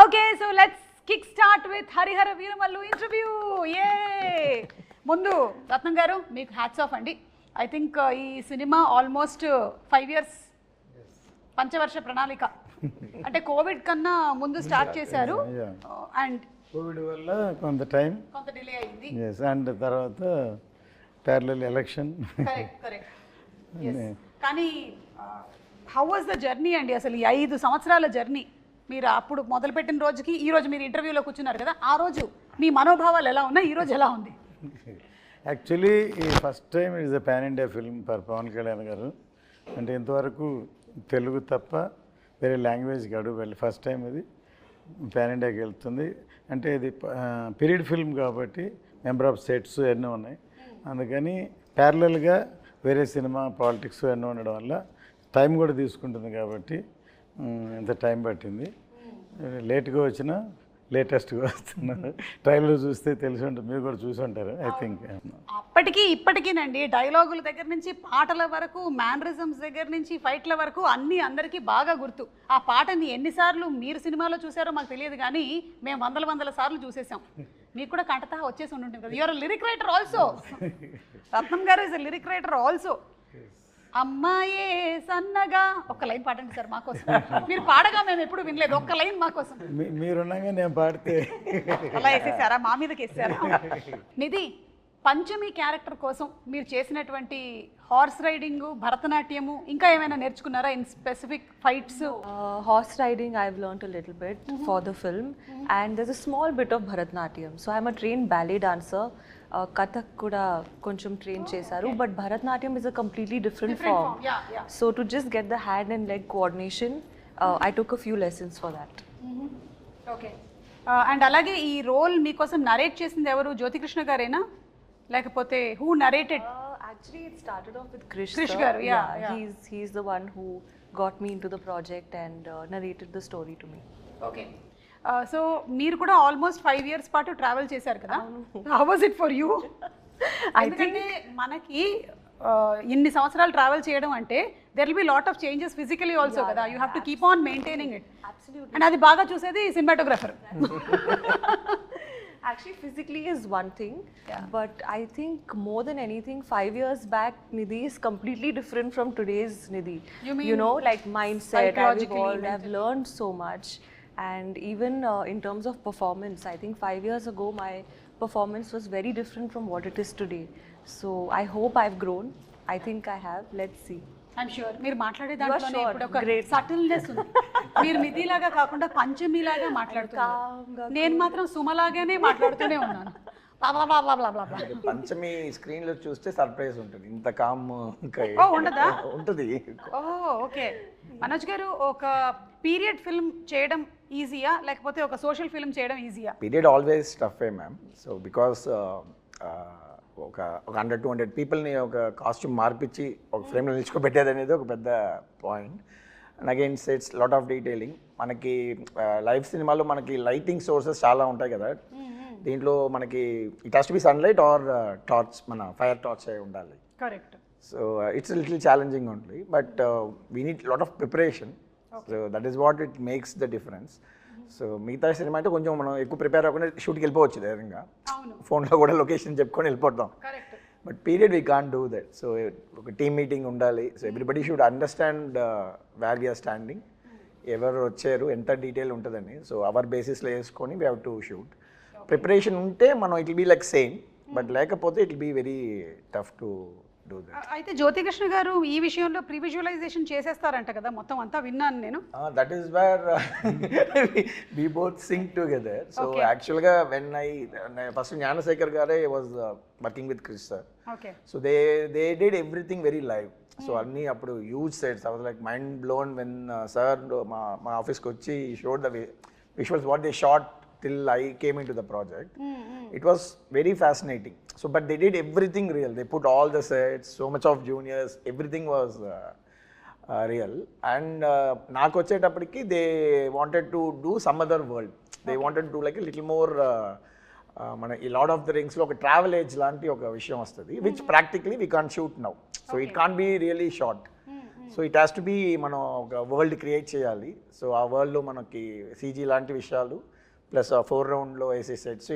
Okay, so let's kickstart with Harihara Veeramallu interview. Yay! ముందు రత్నం గారు మీకు హ్యాట్స్ ఆఫ్ అండి. ఐ థింక్ ఈ సినిమా ఆల్మోస్ట్ 5 years పంచవర్ష ప్రణాళిక అంటే కోవిడ్ కన్నా ముందు స్టార్ట్ చేశారు అండ్ కోవిడ్ వల్ల కొంత డిలే అయింది. అండ్ తర్వాత ప్యారలల్ ఎలక్షన్. కరెక్ట్. కానీ హౌ వాజ్ ద జర్నీ అండి? అసలు ఈ 5 సంవత్సరాల జర్నీ మీరు అప్పుడు మొదలుపెట్టిన రోజుకి ఈ రోజు మీరు ఇంటర్వ్యూలో కూర్చున్నారు కదా, ఆ రోజు మీ మనోభావాలు ఎలా ఉన్నాయి, ఈ రోజు ఎలా ఉంది? యాక్చువల్లీ ఈ first time is a pan India film for Pawan Kalyan garu. అంటే ఇంతవరకు తెలుగు తప్ప వేరే లాంగ్వేజ్కి అడుగు వెళ్ళి ఫస్ట్ టైం ఇది పాన్ ఇండియాకి వెళ్తుంది. అంటే ఇది పీరియడ్ ఫిల్మ్ కాబట్టి మెంబర్ ఆఫ్ స్టేట్స్ ఎన్నో ఉన్నాయి, అందుకని ప్యారలల్గా వేరే సినిమా పాలిటిక్స్ ఎన్నో ఉండడం వల్ల టైం కూడా తీసుకుంటుంది కాబట్టి ఇంత టైం పట్టింది. లేట్గా వచ్చినా లేటెస్ట్గా వస్తున్నారు. ట్రైలర్ చూస్తే తెలిసి ఉంటుంది, మీరు కూడా చూసి ఉంటారు ఐ థింక్. అప్పటికి ఇప్పటికీనండి డైలాగుల దగ్గర నుంచి పాటల వరకు, మ్యానరిజమ్స్ దగ్గర నుంచి ఫైట్ల వరకు అన్నీ అందరికీ బాగా గుర్తు. ఆ పాటని ఎన్నిసార్లు మీరు సినిమాలో చూసారో మాకు తెలియదు, కానీ మేము వందల సార్లు చూసేసాం. మీకు కూడా కంటతా వచ్చేసి ఉంటుంది కదా. You are lyric writer also. Ratnam గారు ఇస్ లిరిక్ రైటర్ ఆల్సో. అమ్మాయే సన్నగా ఒక్క లైన్ పాడండి సార్ మాకోసం. మీరు పాడగా మేము ఎప్పుడు వినలేదు, ఒక్క లైన్ మాకోసం. మీరున్నాగా నేను పాడితే అలా వేసేసారా, మా మీదకి వేసారా? నిధి, పంచమి క్యారెక్టర్ కోసం మీరు చేసినటువంటి హార్స్ రైడింగ్, భరతనాట్యము, ఇంకా ఏమైనా నేర్చుకున్నారా in specific fights? Horse riding I've learned a little bit for the film, and there's a small bit of Bharatnatyam. So I'm a trained ballet dancer. Kathak kuda koncham train chesaru, but Bharatnatyam is a completely different form. Yeah. So to just get the hand and leg coordination, I took a few lessons for that. Okay. And అలాగే ఈ role మీకోసం narrate చేసింది ఎవరు? జ్యోతికృష్ణ గారేనా, లేకపోతే who narrated? Actually it started off with Krish garu. Yeah. He's the one who got me into the project and narrated the story to me. Okay. So మీరు కూడా almost 5 years పాటు travel చేశారు కదా. How was it for you? ఎందుకంటే మనకి ఇన్ని సంవత్సరాలు travel చేయడం అంటే there will be lot of changes physically also కదా. You have to keep on maintaining it. And అది బాగా చూసేది cinematographer. Actually, physically is one thing, but I think more than anything, 5 years back, Nidhi is completely different from today's Nidhi. You know, like mindset, I've evolved, mentally. I've learned so much. And even in terms of performance, I think 5 years ago, my performance was very different from what it is today. So I hope I've grown. I think I have. Let's see. I'm sure మీరు మాట్లాడే దాంట్లోనే ఇప్పుడు ఒక Great. Subtleness ఉంది. మీరు నిధిలాగా కాకుండా పంచమిలాగా మాట్లాడుతున్నారు. నేను మాత్రం సుమలాగానే మాట్లాడుతూనే ఉన్నాను. పంచమి స్క్రీన్ లో చూస్తే సర్ప్రైజ్ ఉంటుంది. ఇంత కామ్ ఉండదా? ఉంటుంది. ఓకే. మనోజ్ గారు, ఒక పీరియడ్ ఫిల్మ్ చేయడం ఈజీయా, లేకపోతే ఒక సోషల్ ఫిల్మ్ చేయడం ఈజీయా? Period always tough ma'am. So because ఒక 100-200 పీపుల్ని ఒక కాస్ట్యూమ్ మార్పిచ్చి ఒక ఫ్రేమ్లో నిల్చుకోబెట్టేది అనేది ఒక పెద్ద point. And again it's lot of detailing. మనకి లైవ్ సినిమాలో మనకి లైటింగ్ సోర్సెస్ చాలా ఉంటాయి కదా. దీంట్లో మనకి it has to be sunlight or torch, మన ఫైర్ టార్చ్ అయి ఉండాలి. Correct. So it's little challenging only, but we need lot of preparation. So that is what it makes the difference. So మిగతా cinema అంటే కొంచెం మనం ఎక్కువ prepare అవ్వకుండా షూట్కి వెళ్ళిపోవచ్చు ధైర్యంగా, ఫోన్లో కూడా లొకేషన్ చెప్పుకొని వెళ్ళిపోతాం. But period we can't do that. So ఒక టీమ్ మీటింగ్ ఉండాలి. So everybody should understand where we are standing, ఎవరు వచ్చారు, ఎంత డీటెయిల్ ఉంటుందని. సో అవర్ బేసిస్లో వేసుకొని we have to shoot. Preparation ఉంటే మనం it will be like same, but లేకపోతే it will be very tough to do that. అయితే జ్యోతికృష్ణ గారు ఈ విషయంలో ప్రీ విజువలైజేషన్ చేసేస్తారంట కదా, మొత్తం అంతా విన్నాను నేను. That is where we both sync together. So యాక్చువల్గా వెన్ ఫస్ట్ జ్ఞానశేఖర్ గారే was working with Krish sir. So they did everything very live. So అన్నీ అప్పుడు huge sets. I was like mind blown when sir మా ఆఫీస్కి వచ్చి showed the visuals what they shot till I came into the project. It was very fascinating. So but they did everything real. They put all the sets, so much of juniors, everything was real. And నాకు వచ్చేటప్పటికి they wanted to do some other world. They wanted to do like a little more మన ఈ lord of the రింగ్స్లో ఒక travel age లాంటి ఒక విషయం వస్తుంది, which practically we can't shoot now. So it can't be really short. So it has to be మనం ఒక world create చేయాలి. సో ఆ వరల్డ్లో మనకి సీజీ లాంటి విషయాలు ప్లస్ ఆ 4 రౌండ్లో వేసే సెట్స్,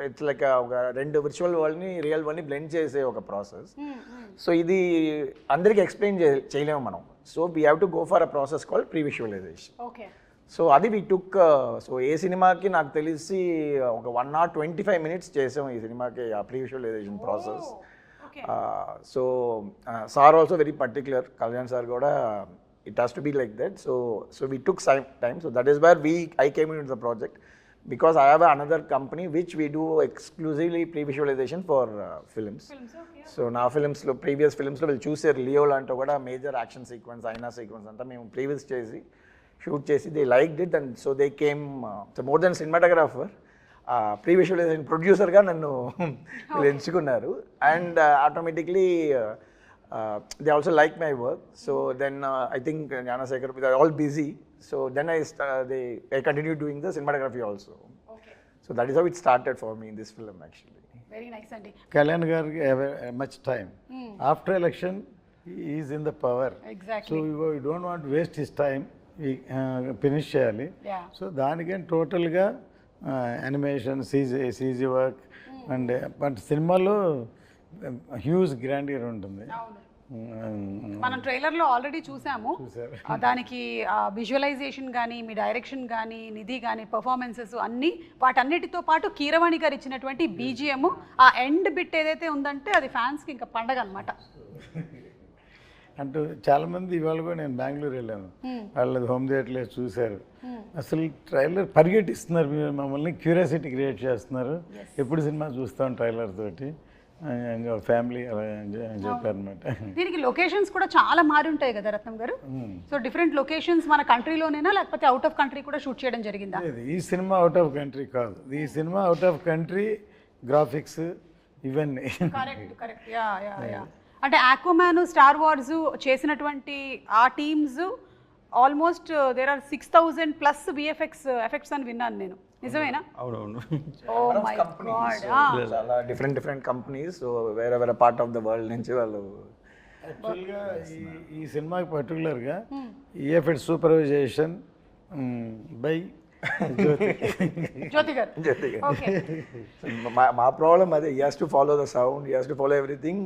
ఇట్స్ లైక్ ఒక 2 విర్చువల్ వరల్డ్ని రియల్ వరల్డ్ని బ్లెండ్ చేసే ఒక ప్రాసెస్. సో ఇది అందరికీ ఎక్స్ప్లెయిన్ చేయలేము మనం. So we have to go for a process called pre visualization. So అది వీ టుక్. సో ఏ సినిమాకి నాకు తెలిసి ఒక 1 hour 25 minutes చేసాం ఈ సినిమాకి ఆ pre visualisation process. So sir also very particular, Kalyan sir కూడా it has to be like that. So we took time. So that is where I came in the project because I have another company which we do exclusively pre-visualization for films. So na films lo previous films lo will choose Leo lanto kuda major action sequence aina sequence anta mem previous chesi shoot chesi they liked it, and so they came so more than cinematographer pre-visualization producer ga nannu enchukunnaru, and automatically they also like my work. So then I think Gnanasekhar, they are all busy. So then I continued doing the cinematography also. So that is how it started for me in this film actually. Very nice, Andy. Kalyan Gargi have much time. After election, he is in the power. Exactly. So we don't want to waste his time. We finish cheyali. Yeah. So దానికని టోటల్గా animation, CG work, and but సినిమాలో huge grandeur ఉంటుంది. మనం ట్రైలర్లో already చూసాము. దానికి visualisation కానీ, మీ direction కానీ, నిధి కానీ, పర్ఫార్మెన్సెస్ అన్నీ, వాటన్నిటితో పాటు కీరవాణి గారు ఇచ్చినటువంటి బీజిఎం, ఆ ఎండ్ బిట్ ఏదైతే ఉందంటే అది ఫ్యాన్స్కి ఇంకా పండగ అనమాట. అంటూ చాలామంది ఇవాళ కూడా నేను బెంగళూరు వెళ్ళాను, వాళ్ళది హోమ్ థియేటర్లో చూశారు. అసలు ట్రైలర్ పరిగెట్టిస్తున్నారు, మీరు మమ్మల్ని క్యూరియాసిటీ క్రియేట్ చేస్తున్నారు, ఎప్పుడు సినిమా చూస్తాం ట్రైలర్ తోటి ఫ్యామిలీ అలా చెప్పారనమాట. దీనికి లొకేషన్స్ కూడా చాలా మారి ఉంటాయి కదా రత్నం గారు. సో డిఫరెంట్ లొకేషన్స్ మన కంట్రీలోనేనా లేకపోతే అవుట్ ఆఫ్ కంట్రీ కూడా షూట్ చేయడం జరిగిందా? ఈ సినిమా అవుట్ ఆఫ్ కంట్రీ కాదు, ఈ cinema out of country graphics ఇవన్నీ. కరెక్ట్. యా. అంటే ఆక్వామ్యాన్, స్టార్ వార్స్ చేసినటువంటి ఆ teams almost there are 6,000+ effects అని విన్నాను నేను, నిజమేనా? అవునవును. Oh my God. చాలా డిఫరెంట్ కంపెనీస్, సో వేరే పార్ట్ ఆఫ్ ద వరల్డ్ నుంచి వాళ్ళు. యాక్చువల్గా ఈ సినిమాకి పర్టికులర్గా ఈఎఫ్ఎడ్ సూపర్వైజేషన్ బై జ్యోతి గారు. మా ప్రాబ్లం అదే, he has to follow the sound, he has to follow everything.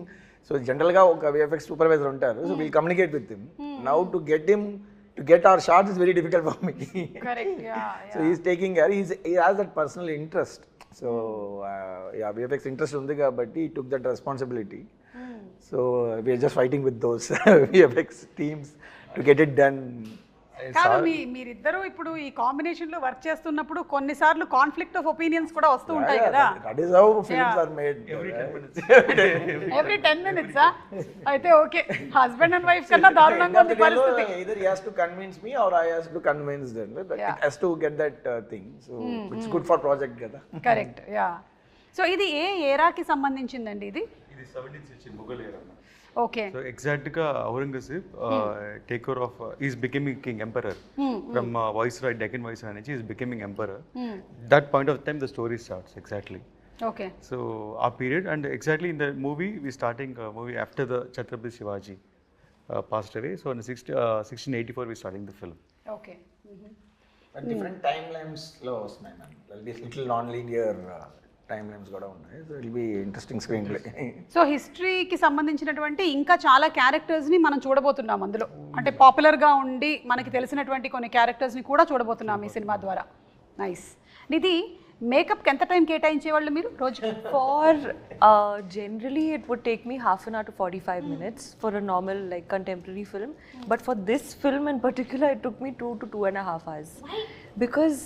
So జనరల్గా ఒక విఎఫ్ఎక్స్ సూపర్వైజర్ ఉంటారు, so we'll communicate with him. Now to get our shots is very difficult for me. Correct. Yeah. So he's taking care. He has that personal interest. So VFX interest undi kabatti he took that responsibility. So we are just fighting with those VFX teams to get it done. కాదు, మీరిద్దరూ ఇప్పుడు ఈ combination లో work చేస్తున్నప్పుడు కొన్నిసార్లు conflict of opinions కూడా వస్తూ ఉంటాయి కదా. That is how films are made. Every 10 minutes అయితే ఓకే, హస్బెండ్ అండ్ వైఫ్ కన్నా దారుణంగా ఉంది పరిస్థితి. Either he has to convince me or I has to convince them. It has to get that thing. So it's good for project కదా. Correct. Yeah. So ఇది ఏ ఏరాకి సంబంధించిందండి? ఇది 17th century Mughal era. Okay. So exactly Aurangzeb take over of is becoming king emperor from viceroy, Deccan viceroy, he is becoming emperor. That point of time the story starts exactly. Okay. So our period, and exactly in the movie we starting movie after the Chhatrapati Shivaji passed away. So in 1684 we starting the film. Okay. But different timelines lo vastnayi man. There'll be little non-linear timelines కూడా ఉన్నాయి. So it will be interesting screen play. So హిస్టరీకి సంబంధించినటువంటి ఇంకా చాలా క్యారెక్టర్స్ని మనం చూడబోతున్నాం అందులో. అంటే పాపులర్గా ఉండి మనకి తెలిసినటువంటి కొన్ని క్యారెక్టర్స్ని కూడా చూడబోతున్నాం ఈ సినిమా ద్వారా. నైస్. నిధి, మేకప్కి ఎంత టైం కేటాయించేవాళ్ళు మీరు రోజు? For generally it would take me half an hour to 45 minutes for a normal like contemporary film, but for this film in particular it took me 2 to 2.5 hours. Why? Because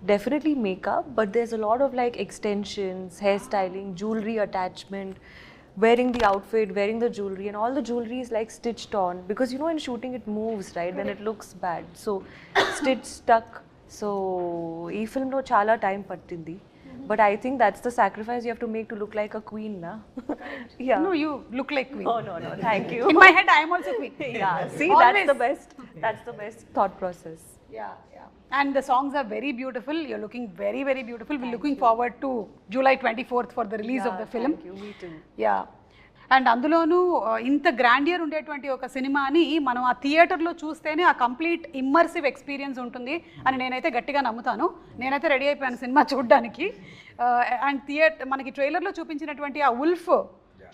definitely makeup, but there's a lot of like extensions, hairstyling, jewelry attachment, wearing the outfit, wearing the jewelry, and all the jewelry is like stitched on, because you know in shooting it moves, right? Then it looks bad, so stitch stuck. So ee film lo chala time pattindi, but I think that's the sacrifice you have to make to look like a queen, na? Yeah. No, you look like queen. No, thank you. In my head I am also queen. Yeah, see, Always. that's the best thought process. Yeah. And the songs are very beautiful. You're looking very, very beautiful. We're looking forward to July 24th for the release of the film. Thank you. Me too. Yeah. And అందులోనూ ఇంత grandeur ఉండేటువంటి ఒక సినిమాని మనం ఆ థియేటర్లో చూస్తేనే ఆ కంప్లీట్ ఇమ్మర్సివ్ ఎక్స్పీరియన్స్ ఉంటుంది అని నేనైతే గట్టిగా నమ్ముతాను. నేనైతే రెడీ అయిపోయాను సినిమా చూడడానికి. అండ్ మనకి ట్రైలర్లో చూపించినటువంటి ఆ ఉల్ఫ్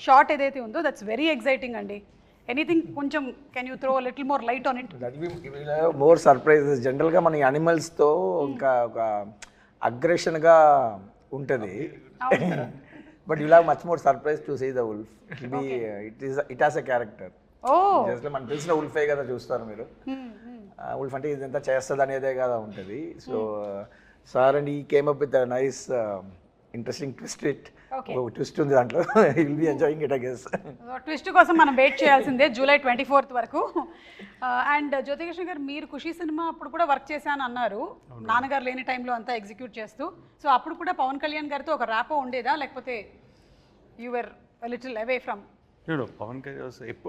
షాట్ ఏదైతే ఉందో దట్స్ వెరీ ఎక్సైటింగ్ అండి. ఎనీథింగ్ కొంచెం can you throw little more light on it? More surprises. జనరల్గా మన యానిమల్స్తో ఇంకా ఒక అగ్రెషన్గా ఉంటుంది, but you have much more surprise to see the wolf. It has a character. Just మనకు తెలిసిన ఉల్ఫే కదా చూస్తారు మీరు. ఉల్ఫ్ అంటే ఇదంతా చేస్తుంది అనేదే కదా ఉంటుంది. సో సార్ అండ్ ఈ came up with nice interesting twist ఉంది దాంట్లో. Will be enjoying it I guess. Twist కోసం మనం వెయిట్ చేయాల్సిందే జూలై 24th వరకు. అండ్ జ్యోతికృష్ణ గారు, మీరు ఖుషి సినిమా అప్పుడు కూడా వర్క్ చేశాను అన్నారు, నాన్నగారు లేని టైంలో అంతా ఎగ్జిక్యూట్ చేస్తూ. సో అప్పుడు కూడా పవన్ కళ్యాణ్ గారితో ఒక ర్యాపో ఉండేదా, లేకపోతే you were little away from? No, Pawan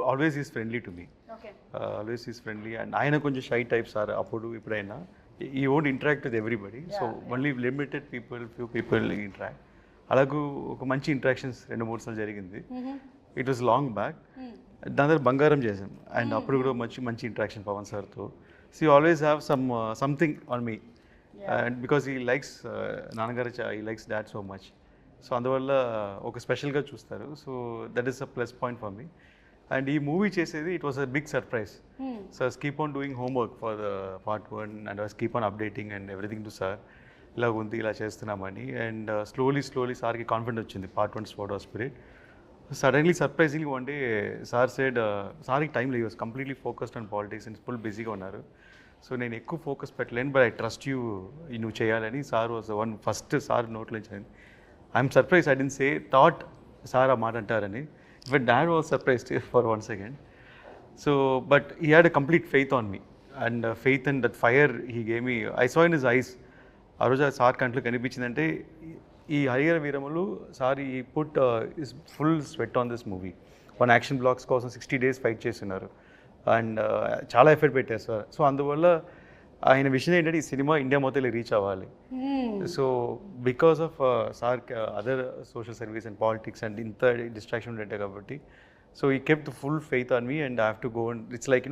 always is friendly to me. Okay. Always is friendly, and ఆయన కొంచెం షై టైప్ సార్. అప్పుడు ఇప్పుడైనా he won't interact with everybody, so only limited people, few people interact. అలాగూ ఒక మంచి interactions 2-3 సార్లు జరిగింది. It was long back. దాని తర్వాత బంగారం చేసాం, అండ్ అప్పుడు కూడా మంచి ఇంటరాక్షన్ పవన్ సార్తో. So you always have something on me, and because he likes నాన్నగారు, he likes dad so much. So అందువల్ల ఒక స్పెషల్గా చూస్తారు. So that is a plus point for me. And ఈ మూవీ చేసేది it was a big surprise. So I keep on doing homework for the part 1 and I keep on updating and everything to sir. ఇలా ఉంది, ఇలా చేస్తున్నామని. And slowly సార్కి confident వచ్చింది part 1 sword of spirit. Suddenly surprisingly one day sir said, సార్కి time లేదు, completely focused on politics and full బిజీగా ఉన్నారు. సో నేను ఎక్కువ ఫోకస్ పెట్టలేను, బట్ ఐ ట్రస్ట్ యూ, నువ్వు చేయాలని. Sir was one first sir నోట్లో నుంచి. I'm surprise, I didn't say thought sir ఆ మాట అంటారని. But dad was surprised for 1 second. So but he had a complete faith on me, and faith and that fire he gave me. I saw in his eyes. ఆ రోజు sir కంట్లో కనిపించిందంటే ఈ Harihara వీరములు sir ఈ put is full sweat on this movie. 1 action blocks కోసం 60 days fight చేస్తున్నారు, and చాలా effort పెట్టారు sir. So అందువల్ల ఆయన విషయం ఏంటంటే ఈ సినిమా ఇండియా మొత్తం రీచ్ అవ్వాలి. So because of sir other social service and politics and ఇంత డిస్ట్రాక్షన్ ఉండే కాబట్టి, సో ఈ kept full faith on me, and I have to go. And it's like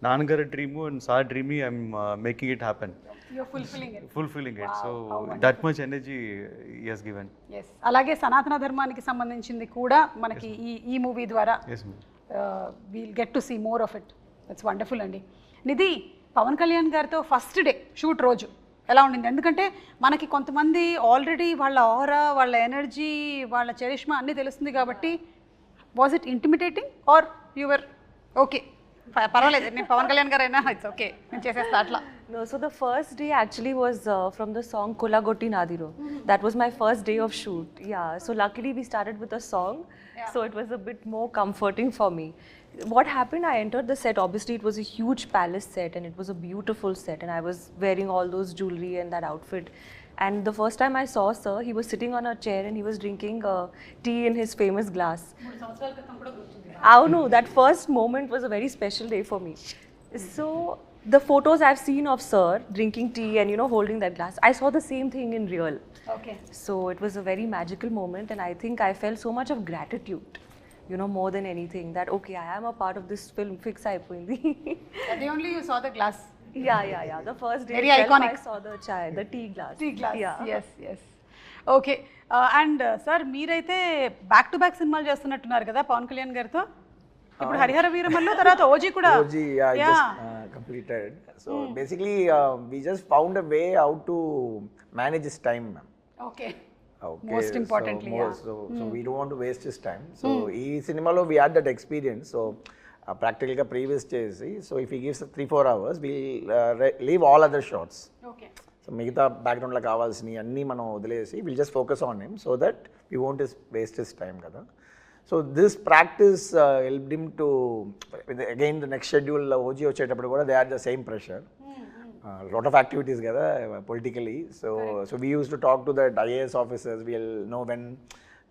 నాన్నగారి డ్రీము అండ్ సార్ డ్రీమ్ని I'm making it happen. You're fulfilling it. Fulfilling it. So that much energy he has given. Yes. అలాగే సనాతన ధర్మానికి సంబంధించింది కూడా మనకి ఈ movie ద్వారా we'll get to see more of it. That's wonderful అండి. నిధి, పవన్ కళ్యాణ్ గారితో ఫస్ట్ డే షూట్ రోజు ఎలా ఉండింది? ఎందుకంటే మనకి కొంతమంది ఆల్రెడీ వాళ్ళ ఆరా, వాళ్ళ ఎనర్జీ, వాళ్ళ చరిష్మా అన్నీ తెలుస్తుంది కాబట్టి, was it intimidating or your okay పర్వాలేదు నేను పవన్ కళ్యాణ్ గారు అయినా ఇట్స్ ఓకే నేను చేసేస్తా అట్లా? No, so the first day actually was from the song Kolagoti Nadiro. That was my first day of shoot. Yeah, so luckily we started with a song, so it was a bit more comforting for me. What happened, I entered the set, obviously it was a huge palace set and it was a beautiful set, and I was wearing all those jewelry and that outfit. And the first time I saw sir, he was sitting on a chair and he was drinking tea in his famous glass. Oh no, that first moment was a very special day for me. So the photos I've seen of sir drinking tea and holding that glass, I saw the same thing in real. Okay. So it was a very magical moment, and I think I felt so much of gratitude, more than anything, that okay, I am a part of this film. Fix అయిపోయింది. The only you saw the glass. Yeah. The first day Very itself, iconic. I saw the chai, the tea glass. Tea glass. Yeah. yes. Okay. And sir మీరైతే back to back సినిమాలు చేస్తున్నట్టున్నారు కదా పవన్ కళ్యాణ్ గారితో. ఇప్పుడు హరిహర వీరమల్లు తర్వాత OG కూడా. OG, I just completed. So basically we just found a way how to manage his time, ma'am. Okay. Most importantly, so we don't want to waste his time. So ee cinemalo we had that experience. So practically ga previous chesi, so if he gives 3-4 hours, we'll leave all other shots. Okay. So మిగతా బ్యాక్గ్రౌండ్లో కావాల్సినవి అన్నీ మనం వదిలేసి will just focus on him so that we won't waste his time కదా. So this practice helped him to again the next schedule OG వచ్చేటప్పుడు కూడా they are the same pressure, lot of activities కదా politically. So we use to talk to that IAS officers, will know when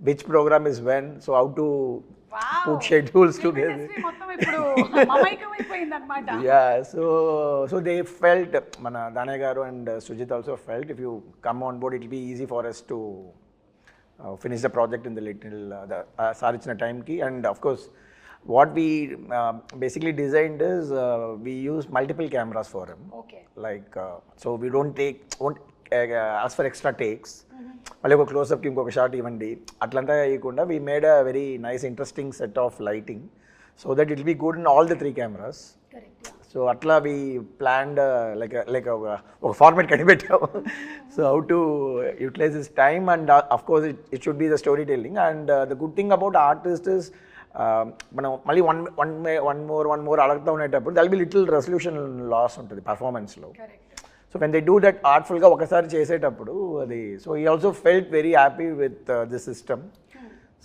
which program is when, so how to put schedules together. మొత్తం ఇప్పుడు మమైకమైపోయింది అన్నమాట. Yeah, so they felt, Dane garu and Sujit also felt, if you come on board it will be easy for us to finish the project in the little సారిచ్చిన టైంకి. And of course what we basically designed is we use multiple cameras for him. Okay. Like so we won't ask for extra takes. మళ్ళీ ఒక క్లోజ్అప్కి ఇంకొక shot ఇవ్వండి అట్లంతా వేయకుండా we made a very nice interesting set of lighting so that it will be good in all the 3 cameras. So అట్లా we planned like ఒక format కనిపెట్టాము. So how to utilize this time and of course it should be the story telling. And the good thing about artist is మనం మళ్ళీ one more అడుగుతూ ఉండేటప్పుడు there'll be little resolution loss ఉంటుంది పర్ఫార్మెన్స్లో. So when they do that ఆర్ట్ఫుల్గా ఒకసారి చేసేటప్పుడు అది so he also felt very happy with this system.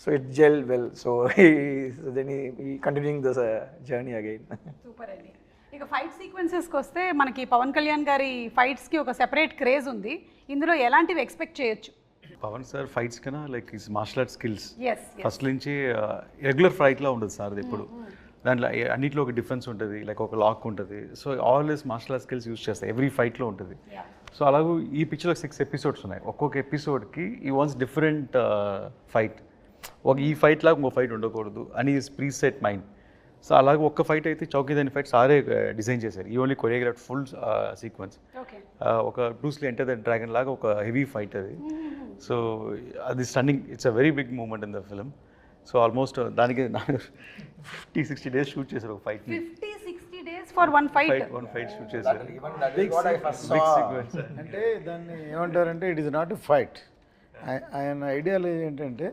So it gel well. So then he continuing this journey again. Super అండి. ఇక fight సీక్వెన్సెస్కి వస్తే మనకి పవన్ కళ్యాణ్ గారి ఫైట్స్కి ఒక సెపరేట్ క్రేజ్ ఉంది. ఇందులో ఎలాంటివి ఎక్స్పెక్ట్ చేయొచ్చు? పవన్ సార్ ఫైట్స్ కన్నా like is martial art skills as first నుంచి రెగ్యులర్ ఫైట్లా ఉండదు సార్ ఎప్పుడు. దాంట్లో అన్నిట్లో ఒక డిఫరెన్స్ ఉంటుంది, లైక్ ఒక లాక్ ఉంటుంది. So always martial art skills use చేస్తాయి, ఎవ్రీ ఫైట్లో ఉంటుంది. సో అలాగే ఈ పిక్చర్లో 6 ఎపిసోడ్స్ ఉన్నాయి. ఒక్కొక్క ఎపిసోడ్కి ఈ వాన్స్ డిఫరెంట్ ఫైట్. ఈ ఫైట్ లాగా ఇంకో ఫైట్ ఉండకూడదు అని ప్రీసెట్ మైండ్. సో అలాగే ఒక్క ఫైట్ అయితే చౌకీదాని ఫైట్ సారే డిజైన్ చేశారు. ఈ ఓన్లీ కొరియోగ్రాఫ్ ఫుల్ సీక్వెన్స్. ఒక బ్రూస్లీ ఎంటర్ ద డ్రాగన్ లాగా ఒక హెవీ ఫైట్ అది. సో అది stunning, it's a very big moment in the film. So almost దానికి 50-60 డేస్ షూట్ చేశారు ఒక ఫైట్ని. 50-60 days for one fight shoot చేశారు. అంటే దాన్ని ఏమంటారంటే it is not a fight. ఆయన ఐడియాలజీ ఏంటంటే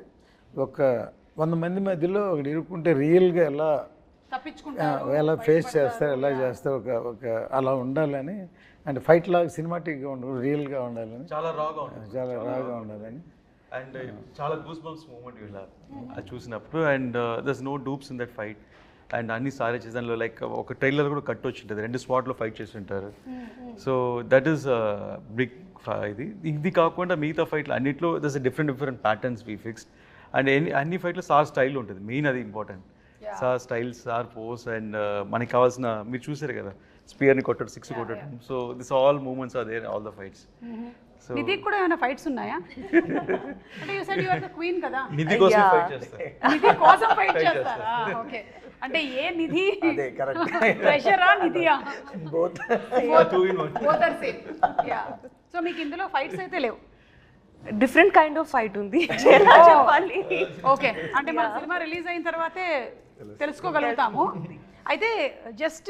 ఒక 100 మంది మధ్యలో ఒకటి ఇరుక్కుంటే రియల్గా ఎలా ఫేస్ చేస్తారు, ఎలా చేస్తారు, ఒక అలా ఉండాలని. అంటే ఫైట్ లాగా సినిమాటిక్గా ఉండదు, రియల్గా ఉండాలని, చాలా రాగా ఉండాలని. అండ్ చాలా గూస్ బంప్స్ మూమెంట్ ఇలా అది చూసినప్పుడు. And there's no dupes in that fight. And అన్ని సారే చేసాను. లైక్ ఒక ట్రైలర్ కూడా కట్ వచ్చి ఉంటుంది, 2 స్పాట్లో ఫైట్ చేసి ఉంటారు. So that is big. ఇది కాకుండా మిగతా ఫైట్లు అన్నిట్లో there's different patterns we fixed. And అన్ని ఫైట్లో సార్ స్టైల్ ఉంటుంది, మెయిన్ అది important. Sword style, sword pose. And మనకి కావాల్సిన మీరు చూసారు కదా స్పియర్ని కొట్టడం, 6 కొట్టడం. So this all movements are there all the fights. So Nidhi కూడా ఏమైనా ఫైట్స్ ఉన్నాయా? అంటే you said you are the queen కదా, నిధి కోసం ఫైట్ చేస్తారు. నిధి కోసం ఫైట్ చేస్తారా? ఓకే. అంటే ఏ నిధి? అదే కరెక్ట్. ప్రెషరా నిధియా? Both are same. Yeah. So మీకు ఇందులో ఫైట్స్ అయితే లేవు? డిఫరెంట్ కైండ్ ఆఫ్ ఫైట్ ఉంది చెప్పాలి. ఓకే. అంటే మన సినిమా రిలీజ్ అయిన తర్వాతే తెలుసుకోగలుగుతాము. అయితే జస్ట్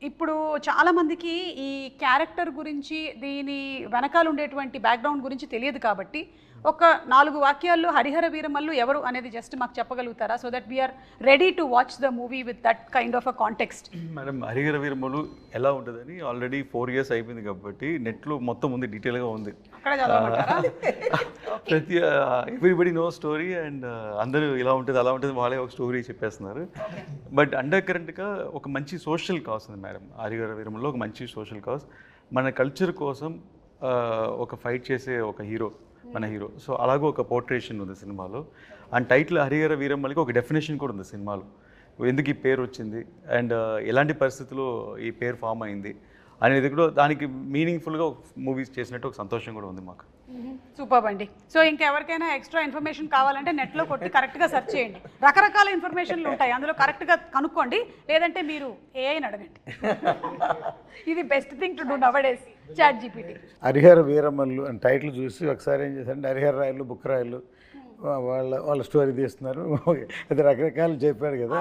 ఇప్పుడు చాలామందికి ఈ క్యారెక్టర్ గురించి, దీని వెనకాల ఉండేటువంటి బ్యాక్గ్రౌండ్ గురించి తెలియదు కాబట్టి ఒక 4 వాక్యాల్లో హరిహర వీరమల్లు ఎవరు అనేది జస్ట్ మాకు చెప్పగలుగుతారా? So that we are ready to watch the movie with that kind of a context. Madam Harihara Veeramallu ఎలా ఉంటుందని ఆల్రెడీ 4 years అయిపోయింది కాబట్టి నెట్లో మొత్తం ఉంది, డీటెయిల్గా ఉంది. అక్కడ చదవమంటారా? ప్రతి ఎవ్రీబడి నో స్టోరీ. అండ్ అందరూ ఇలా ఉంటుంది అలా ఉంటుంది వాళ్ళే ఒక స్టోరీ చెప్పేస్తున్నారు. బట్ అండర్ కరెంట్గా ఒక మంచి సోషల్ కాజ్ ఉంది మేడం హరిహర వీరమల్లు. ఒక మంచి సోషల్ కాజ్, మన కల్చర్ కోసం ఒక ఫైట్ చేసే ఒక హీరో మన హీరో. సో అలాగే ఒక పోర్ట్రేషన్ ఉంది సినిమాలో. అండ్ టైటిల్ హరిహర వీరమల్లికి ఒక డెఫినేషన్ కూడా ఉంది సినిమాలో, ఎందుకు ఈ పేరు వచ్చింది అండ్ ఎలాంటి పరిస్థితుల్లో ఈ పేరు ఫామ్ అయింది అనేది కూడా దానికి మీనింగ్ఫుల్గా మూవీస్ చేసినట్టు ఒక సంతోషం కూడా ఉంది మాకు. సూపర్ అండి. సో ఇంకెవరికైనా ఎక్స్ట్రా ఇన్ఫర్మేషన్ కావాలంటే నెట్లో కొట్టి కరెక్ట్గా సెర్చ్ చేయండి. రకరకాల ఇన్ఫర్మేషన్లు ఉంటాయి, అందులో కరెక్ట్గా కనుక్కోండి. లేదంటే మీరు ఏఐని అడగండి. ఇది best thing to do nowadays, ChatGPT. Harihara Veeramallu అని టైటిల్ చూసి ఒకసారి ఏం చేశారంటే హరిహర రాయలు, బుక్ రాయలు వాళ్ళ స్టోరీ తీస్తున్నారు. అది రకరకాలు చెప్పారు కదా,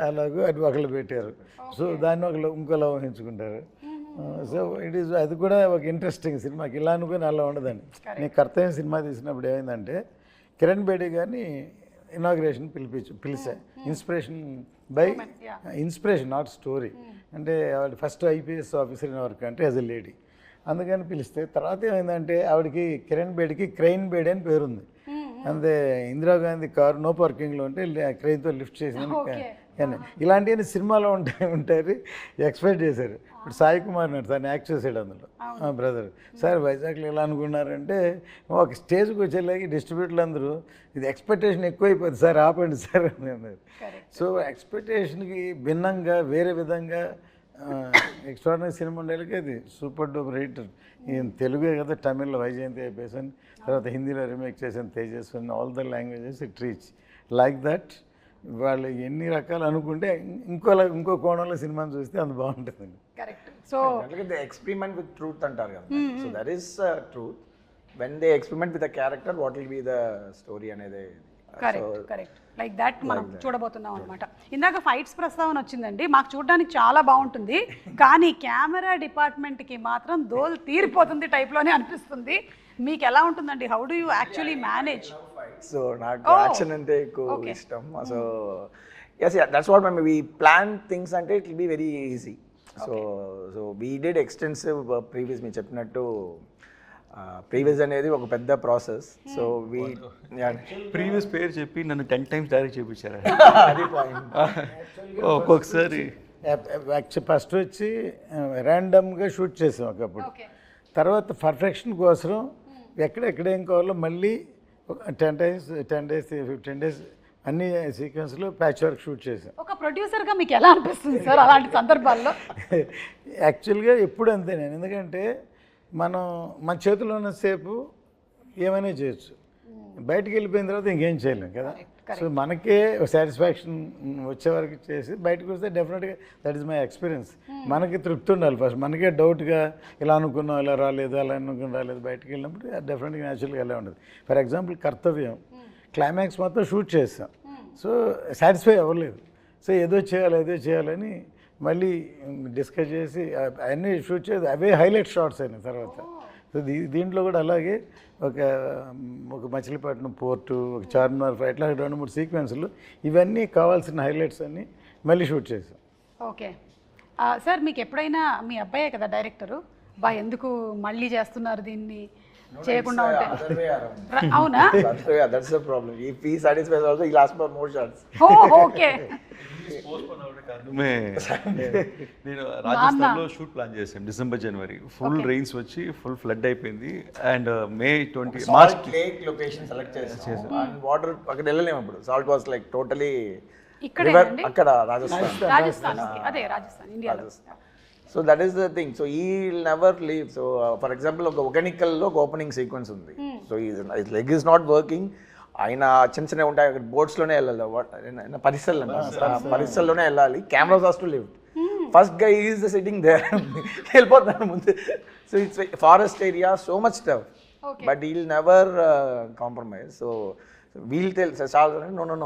అలాగూ అది ఒకళ్ళు పెట్టారు. సో దాన్ని ఒకళ్ళు ఇంకోలా ఊహించుకుంటారు. సో ఇట్ ఈస్, అది కూడా ఒక ఇంట్రెస్టింగ్ సినిమాకి. ఇలా అనుకుని అలా ఉండదండి. నేను కర్తవ్యం సినిమా తీసినప్పుడు ఏమైందంటే కిరణ్ బేడి గారిని ఇనాగ్రేషన్ పిలిచా. Inspiration not story. అంటే ఆవిడ first IPS officer in work అంటే యాజ్ ఎ లేడీ, అందుకని పిలిస్తే తర్వాత ఏమైందంటే ఆవిడకి కిరణ్ బేడికి క్రెయిన్ బేడి అని పేరుంది. అంతే ఇందిరాగాంధీ కారు నో పార్కింగ్లో ఉంటే క్రెయిన్తో లిఫ్ట్ చేసిన కానీ ఇలాంటివన్నీ సినిమాలో ఉంటాయి ఎక్స్పెక్ట్ చేశారు. ఇప్పుడు సాయి కుమార్ నాడు తను యాక్ట్ చేసాడు అందులో, బ్రదర్. సార్ వైజాగ్లో ఎలా అనుకున్నారంటే ఒక స్టేజ్కి వచ్చేలాగి డిస్ట్రిబ్యూటర్లు అందరూ ఇది ఎక్స్పెక్టేషన్ ఎక్కువైపోతుంది సార్, ఆపండి సార్ అని అన్నారు. సో ఎక్స్పెక్టేషన్కి భిన్నంగా వేరే విధంగా ఎక్స్ట్రాడినరీ సినిమా ఉండేకి అది సూపర్ డూపర్ హిట్. ఈయన తెలుగే కదా, తమిళ్లో వైజయంతి అయిపోయాను, తర్వాత హిందీలో రీమేక్ చేసాను తేజస్వన్, all the languages it reach like that. వాళ్ళు ఎన్ని రకాలు అనుకుంటే ఇంకో కోణంలో సినిమాని చూస్తే అంత బాగుంటుందండి. Correct. So they experiment with truth అంటారు కదా, so that is truth. When they experiment with the character what will be the story అనేది. కరెక్ట్ లైక్ దట్ మనం చూడబోతున్నాం అనమాట. ఇందాక ఫైట్స్ ప్రస్తావన వచ్చిందండి, మాకు చూడడానికి చాలా బాగుంటుంది, కానీ కెమెరా డిపార్ట్మెంట్కి మాత్రం దోలు తీరిపోతుంది టైప్లోనే అనిపిస్తుంది. మీకు ఎలా ఉంటుందండి? How do you actually manage? So నాకు యాక్షన్ అంటే ఎక్కువ ఇష్టం. So yes, that's what we plan things అంటే it will be very easy. So we did extensive previous, మీరు చెప్పినట్టు ప్రీవియస్ అనేది ఒక పెద్ద ప్రాసెస్. సో వీ ప్రీవియస్ పేరు చెప్పి నన్ను 10 times డైరెక్ట్ చేయించారు. అది పాయింట్. ఒక్కొక్కసారి ఫస్ట్ వచ్చి ర్యాండమ్గా షూట్ చేసాం ఒకప్పుడు, తర్వాత పర్ఫెక్షన్ కోసం ఎక్కడెక్కడ ఏం కావాలో మళ్ళీ 10 days 15 days అన్ని సీక్వెన్స్లో ప్యాచ్ వర్క్ షూట్ చేసాం. ఒక ప్రొడ్యూసర్గా మీకు ఎలా అనిపిస్తుంది సార్ అలాంటి సందర్భాల్లో? యాక్చువల్గా ఎప్పుడు అంతే నేను, ఎందుకంటే మనం మన చేతిలో ఉన్నసేపు ఏమైనా చేయొచ్చు, బయటికి వెళ్ళిపోయిన తర్వాత ఇంకేం చేయలేం కదా. సో మనకే సాటిస్ఫాక్షన్ వచ్చే వరకు చేసి బయటకు వస్తే డెఫినెట్గా దట్ ఈస్ మై ఎక్స్పీరియన్స్. మనకి తృప్తి ఉండాలి ఫస్ట్, మనకే డౌట్గా ఇలా అనుకున్నాం ఇలా రాలేదు అలా అనుకుని రాలేదు, బయటకు వెళ్ళినప్పుడు డెఫినెట్గా న్యాచురల్గా ఎలా ఉండదు. ఫర్ ఎగ్జాంపుల్ కర్తవ్యం క్లైమాక్స్ మొత్తం షూట్ చేస్తాం, సో సాటిస్ఫై అవ్వలేదు, సో ఏదో చేయాలని మళ్ళీ డిస్కస్ చేసి అవన్నీ షూట్ చేసి అవే హైలైట్ షాట్స్ అయినాయి తర్వాత. సో దీంట్లో కూడా అలాగే ఒక మచిలీపట్నం పోర్టు, ఒక చార్మినార్ ఫైట్, ఇట్లా 2-3 సీక్వెన్స్లు ఇవన్నీ కావాల్సిన హైలైట్స్ అన్నీ మళ్ళీ షూట్ చేసాం. ఓకే సార్, మీకు ఎప్పుడైనా మీ అబ్బాయే కదా డైరెక్టరు, ఎందుకు మళ్ళీ చేస్తున్నారు దీన్ని చేయకుండా ఉంటే? అవునా? That's the problem. If he satisfies also, he'll ask for more shots. Okay. నేను రాజస్థాన్లో షూట్ ప్లాన్ చేశాను డిసెంబర్ జనవరి, ఫుల్ రెయిన్స్ వచ్చి ఫుల్ ఫ్లడ్ అయిపోయింది. And May 20 March lake location select చేసాం. అండ్ వాటర్ అక్కడ వెళ్ళలేము అప్పుడు, సాల్ట్ వాస్ లైక్ టోటలీ అక్కడ రాజస్థాన్. అదే రాజస్థాన్, ఇండియాలో. So that is the thing. So we never leave. So for example ఒక ఒకెనికల్లో ఒక ఓపెనింగ్ సీక్వెన్స్ ఉంది. సో ఈ లెగ్ ఈజ్ నాట్ వర్కింగ్, ఆయన చిన్న ఉంటాయి అక్కడ బోట్స్లోనే వెళ్ళాలి, పరిసల్లోనే వెళ్ళాలి, cameras has to live. First guy is sitting there, వెళ్ళిపోతాను ముందు. So it's forest area, so much tough, but he'll never compromise. So we'll tell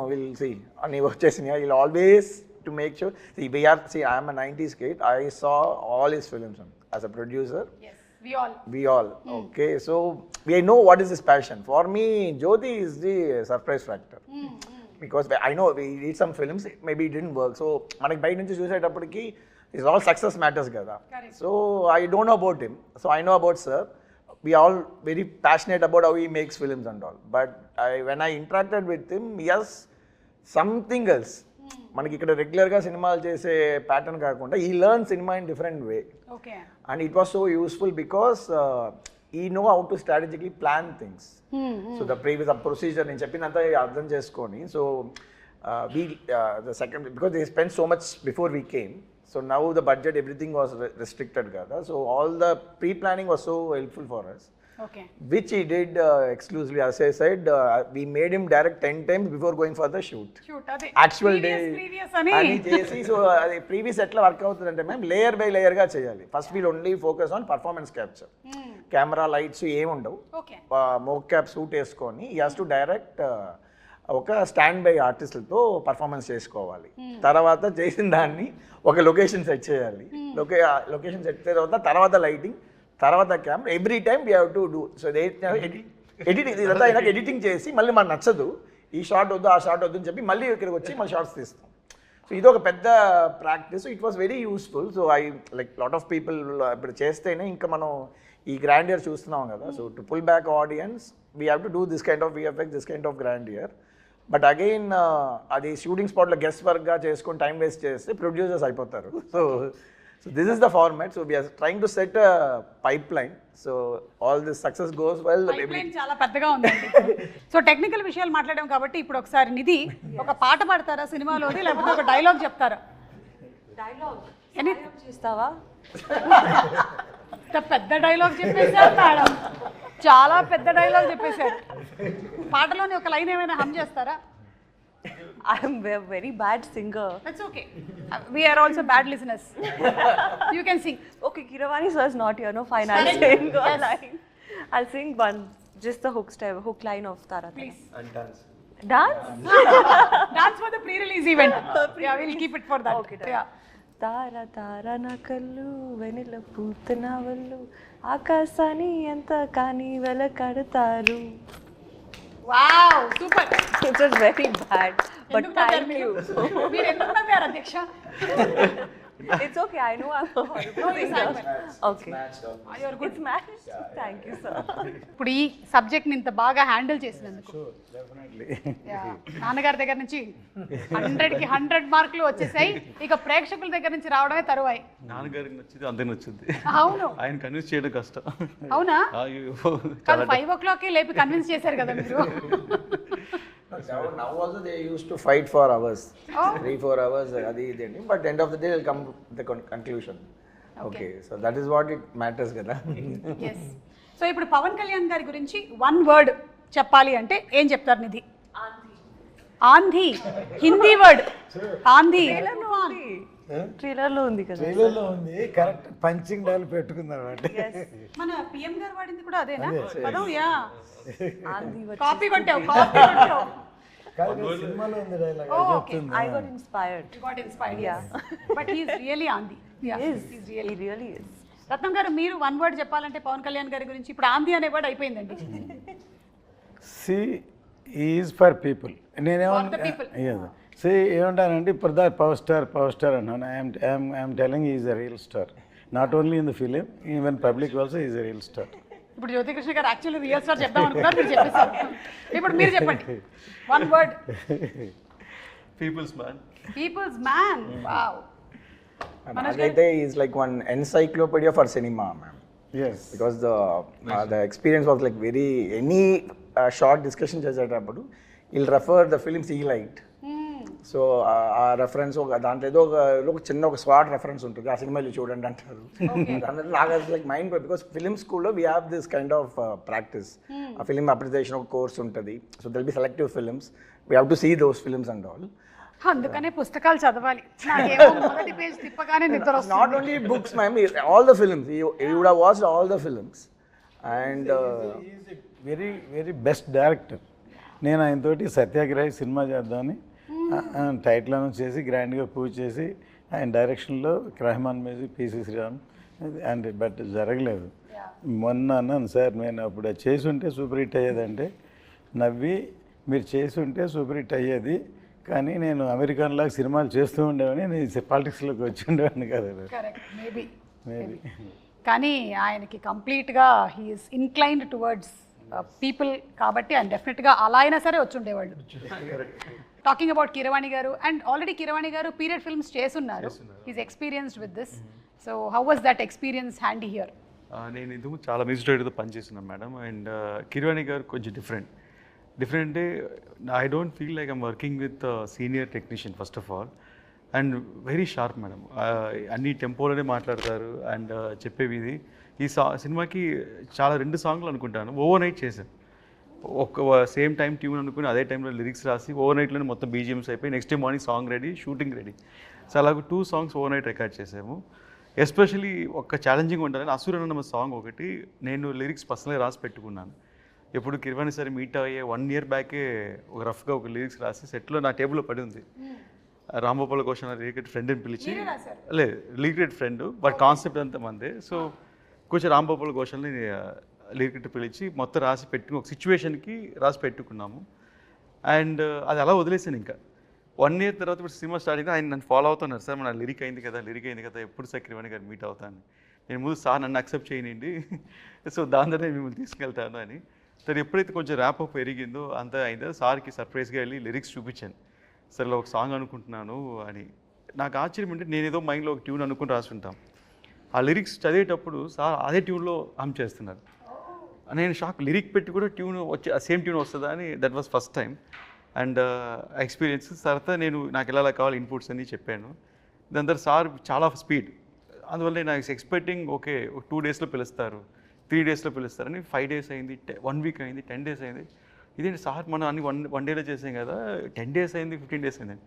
no will see అని వచ్చేసి we'll always to make sure, I am a 90s kid, I saw all his films as a producer. Yes, we all okay, so we know what is his passion. For me, Jyoti is the surprise factor. Because I know we did some films, maybe it didn't work, so manaki bite nunchi chusettappudiki is all success matters kada. So I don't know about him, so I know about sir. We all very passionate about how he makes films and all, but when I interacted with him, yes, something else. మనకి ఇక్కడ రెగ్యులర్గా సినిమాలు చేసే pattern కాకుండా we learn cinema in different way. And it was so useful because we know how to strategically plan things. So the previous procedure నేను చెప్పినంత అర్థం చేసుకొని, so we the second because they spend so much before we came, so now the budget everything was restricted కదా, so all the pre planning was so helpful for us. Okay. Which he did exclusively. As I said, we made him direct 10 times before going for the shoot. Actual previous ani chesi. So previous etla work avutundante ma'am, layer by layer ga cheyali. First we'll only focus on performance capture. Camera lights em undavu. Okay. Mocap suit eskoni he has to direct ఒక stand by ఆర్టిస్టులతో performance చేసుకోవాలి. తర్వాత చేసిన దాన్ని ఒక location set చేయాలి, location set చేసిన తర్వాత lighting, తర్వాత camera, every time we have to do. So editing ఇదంతా అయినాక ఎడిటింగ్ చేసి మళ్ళీ మనకు నచ్చదు, ఈ షార్ట్ వద్దు ఆ షార్ట్ వద్దు అని చెప్పి మళ్ళీ ఇక్కడికి వచ్చి మళ్ళీ షార్ట్స్ తీస్తాం. సో ఇది ఒక పెద్ద practice. It was very useful. So I like lot of people ఇప్పుడు చేస్తేనే ఇంకా మనం ఈ గ్రాండియర్ చూస్తున్నాం కదా. So to pull back audience we have to do this kind of VFX, this kind of grandeur. But again అది shooting స్పాట్లో guest వర్క్గా చేసుకొని టైం వేస్ట్ చేస్తే ప్రొడ్యూసర్స్ అయిపోతారు. So this is the format. So we are trying to set a pipeline. So all this success goes well. Pipeline చాలా పెద్దగా ఉందండి. So technical విషయాలు మాట్లాడాం కాబట్టి ఇప్పుడు ఒకసారి నిధి ఒక పాట పాడతారా సినిమాలోది, లేకపోతే ఒక డైలాగ్ చెప్తారా? ఎనీ చేస్తావా? ఇంత పెద్ద డైలాగ్ చెప్పేశారు మేడం, చాలా పెద్ద డైలాగ్ చెప్పేశారు. పాటలోని ఒక లైన్ ఏమైనా హమ్ చేస్తారా? I'm a very bad singer. That's okay, we are also bad listeners. You can sing. Okay, Kiravani sir is not here. No, fine. I'll Correct. sing a Yes. line. I'll sing one, just the hook line of Tara. Please. And dance. Dance? Dance for the pre-release event. Yeah, we'll keep it for that. Okay, done. Yeah. తార తార నా కళ్ళు వెనిల పూతన వల్లు ఆకాశాన్ని ఎంత కానీ వెలకడతారు. Wow, super. It was very bad, but ఎందుకు నవ్వారు thank మీరు? you. మీరు ఎందుకు నవ్వారు అధ్యక్ష? It's okay. I know I'm a horrible No, you sang singer. Okay. You're good. It's matched. Thank you, sir. ఇప్పుడు ఈ సబ్జెక్ట్ని ఇంత బాగా హ్యాండిల్ చేసినందుకు డెఫినెట్లీ. Yeah. నాన్నగారి దగ్గర నుంచి 100కి 100 మార్కులు వచ్చేసాయి. ఇక ప్రేక్షకుల దగ్గర నుంచి రావడమే తరువాయి. నాన్నగారికి నచ్చింది అందరికి నచ్చింది. అవును. ఆయన కన్విన్స్ చేయడం కష్టం. అవునా? అయ్యో, కాదు 5 o'clock లేపి కన్విన్స్ చేశారు కదా మీరు. Now also they used to fight for hours, Oh. 3-4 hours, adi idi ani. But end of the day they'll come to the conclusion. Okay, so that is what it matters కదా. Yes. So ఇప్పుడు పవన్ కళ్యాణ్ గారి గురించి 1 word చెప్పాలి అంటే ఏం చెప్తారు నిధి? ఆంధీ. Hindi word ఆంధీ. Trailer లో ఉంది కదా. ట్రైలర్లో ఉంది, కరెక్ట్ పంచింగ్ డైల్ పెట్టుకుందాం అంటే. మన పిఎం గారు వాడింది కూడా అదేనా పదం? యా, ఆంధీ వచ్చి కాపీ కొట్టావు, కాపీ కొట్టావు. కాదు, సినిమాలో ఉంది dialogue. Oh, okay. I got inspired. You got inspired. Yeah. But he is really Andhi. Yeah. He is. He's really. He really is. రత్నం గారు మీరు 1 word చెప్పాలంటే పవన్ కళ్యాణ్ గారి గురించి ఇప్పుడు ఆంధీ అనే వర్డ్ అయిపోయిందండి. C is for people. For the people. C ఏమంటానండి, ఇప్పుడు దా పవర్ స్టార్ అన్నాను. I'm telling is a real star, not only in the film, even public also is a real star. ఇప్పుడు జ్యోతికృష్ణ గారు యాక్చువల్లీ రియల్ స్టార్ చెప్దాం అనుకున్నారు, మీరు చెప్పేశారు. ఇప్పుడు మీరు చెప్పండి 1 word. People's man. People's man. Wow. Naagaithe is like one encyclopedia for cinema, ma'am. Yes. Because the experience was like very, any short discussion చేసేటప్పుడు he'll refer the films he liked. So ఆ reference దాంట్లో ఏదో ఒక చిన్న ఒక swat reference ఉంటుంది, ఆ సినిమాలు చూడండి అంటారు. దాంట్లో నాకు లైక్ మైండ్, బికాస్ ఫిలిం స్కూల్లో we have this kind of practice. ఆ ఫిలిం అప్రిసియేషన్ ఒక కోర్స్ ఉంటుంది. So they'll be selective films, we have to see those films and all. అందుకనే పుస్తకాలు చదవాలి. నాకేమో మొదటి పేజ్ తిప్పగానే నిద్ర వస్తుంది. Not only books, ma'am, all the films. You would have watched all the films. And very very best director. నేను ఆయనతోటి Satyagrahi cinema చేద్దామని టైటిల్ అనౌన్స్ చేసి గ్రాండ్గా పూజ చేసి ఆయన డైరెక్షన్లో Rahman music, PC Sriram and but జరగలేదు. మొన్న అన్నాను, సార్ నేను అప్పుడు అది చేసి ఉంటే సూపర్ హిట్ అయ్యేదంటే నవ్వి, మీరు చేసి ఉంటే సూపర్ హిట్ అయ్యేది, కానీ నేను అమెరికన్లాగా సినిమాలు చేస్తూ ఉండేవాడిని, నేను పాలిటిక్స్లోకి వచ్చి ఉండేవాడిని కదా. Correct, maybe. మేబీ. కానీ ఆయనకి కంప్లీట్గా హీఈస్ ఇన్క్లైన్డ్ టువర్డ్స్ పీపుల్ కాబట్టి ఆయన డెఫినెట్గా అలా అయినా సరే వచ్చి ఉండేవాళ్ళు. టాకింగ్ అబౌట్ కీరవాణి గారు, and already Keeravani garu period films చేస్తున్నారు. He's experienced with this. So how was that experience handy here? నేను ఇందుకు చాలా మ్యూజిక్ డైరెక్టర్తో పనిచేస్తున్నాను మేడం. అండ్ కిరవాణి గారు కొంచెం డిఫరెంట్ అంటే I don't feel like I'm working with senior technician first of all. And very sharp madam, అన్ని టెంపోలోనే మాట్లాడతారు. And చెప్పేవి ఇది ఈ సినిమాకి చాలా 2 సాంగ్లు అనుకుంటాను ఓవర్ నైట్ చేశాను. ఒక సేమ్ టైం ట్యూన్ అనుకుని అదే టైంలో లిరిక్స్ రాసి ఓవర్ నైట్లోనే మొత్తం బీజిఎమ్స్ అయిపోయి next day morning song ready, shooting ready. So అలాగ 2 songs ఓవర్ నైట్ రికార్డ్ చేసాము. ఎస్పెషలీ ఒక ఛాలెంజింగ్ ఉంటుందని అసురన్న సాంగ్ ఒకటి నేను లిరిక్స్ పర్సనల్గా రాసి పెట్టుకున్నాను. ఎప్పుడు కిరవాణి సరే మీట్ అయ్యే 1 year బ్యాకే ఒక రఫ్గా ఒక లిరిక్స్ రాసి సెట్లో నా టేబుల్లో పడి ఉంది. రాంగోపాల్ ఘోష్ లిరిక్రెడ్ ఫ్రెండ్ అని పిలిచి, లేదు లిరిక్రెడ్ ఫ్రెండ్ బట్ కాన్సెప్ట్ అంతా మందే. సో కొంచెం రాంగోపాల్ ఘోష్ని లిరిక్రెడ్ పిలిచి మొత్తం రాసి పెట్టుకుని ఒక సిచ్యువేషన్కి రాసి పెట్టుకున్నాము. అండ్ అది అలా వదిలేసాను. ఇంకా 1 year తర్వాత ఇప్పుడు సినిమా స్టార్ట్ అయితే ఆయన నన్ను ఫాలో అవుతున్నారు, సార్ మన లిరిక్ అయింది కదా ఎప్పుడు సార్ కిరవాణి గారు మీట్ అవుతాను. నేను ముందు సార్ నన్ను అక్సెప్ట్ చేయనండి, సో దాని ద్వారా నేను మిమ్మల్ని తీసుకెళ్తాను అని. సార్ ఎప్పుడైతే కొంచెం ర్యాప్ అప్ పెరిగిందో అంత అయిందో సార్కి సర్ప్రైజ్గా వెళ్ళి లిరిక్స్ చూపించాను. సార్ ఇలా ఒక సాంగ్ అనుకుంటున్నాను అని. నాకు ఆశ్చర్యం అంటే నేను ఏదో మైండ్లో ఒక ట్యూన్ అనుకుని రాసుంటాం, ఆ లిరిక్స్ చదివేటప్పుడు సార్ అదే ట్యూన్లో హమ్ చేస్తున్నారు. నేను షాక్, లిరిక్ పెట్టి కూడా ట్యూన్ వచ్చి సేమ్ ట్యూన్ వస్తుందా అని. That was first time. And experience తర్వాత నేను నాకు ఎలా కావాలి ఇన్పుట్స్ అని చెప్పాను. దాని తర్వాత సార్ చాలా స్పీడ్, అందువల్ల నేను ఎక్స్పెక్టింగ్ ఓకే 2 డేస్లో పిలుస్తారు, 3 డేస్లో పిలుస్తారని 5 డేస్ అయింది, 1 వీక్ అయింది, 10 డేస్ అయింది. ఇదేంటి సార్ మనం అన్ని వన్ డేలో చేసాం కదా, 10 డేస్ అయింది, 15 డేస్ అయింది.